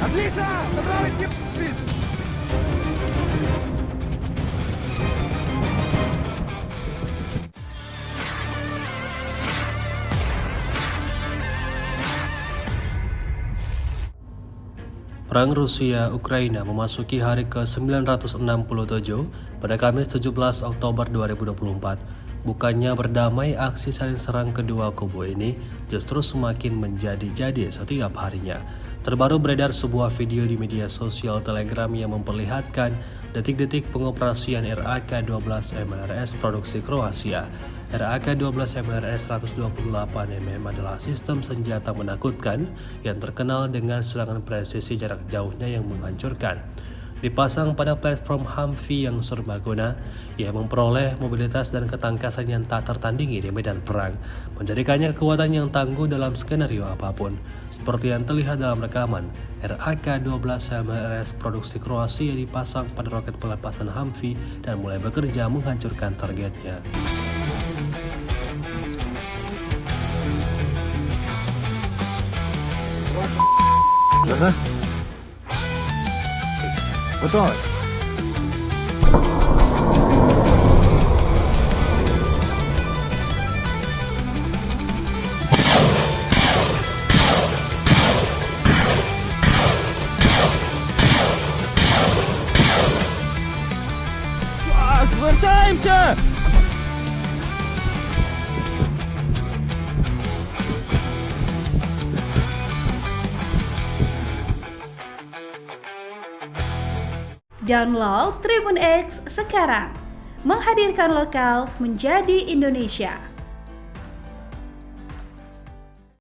Lisa, sebenarnya siap, please. Perang Rusia-Ukraina memasuki hari ke-967 pada Kamis 17 Oktober 2024. Bukannya berdamai, aksi saling serang kedua kubu ini justru semakin menjadi-jadi setiap harinya. Terbaru beredar sebuah video di media sosial Telegram yang memperlihatkan detik-detik pengoperasian RAK-12 MLRS produksi Kroasia. RAK-12 MLRS 128mm adalah sistem senjata menakutkan yang terkenal dengan serangan presisi jarak jauhnya yang menghancurkan. Dipasang pada platform Humvee yang serbaguna, ia memperoleh mobilitas dan ketangkasan yang tak tertandingi di medan perang, menjadikannya kekuatan yang tangguh dalam skenario apapun. Seperti yang terlihat dalam rekaman, RAK-12 MLRS produksi Kroasia dipasang pada roket pelepasan Humvee dan mulai bekerja menghancurkan targetnya. Betul. Звертаємося! Download Tribun X sekarang, menghadirkan lokal menjadi Indonesia.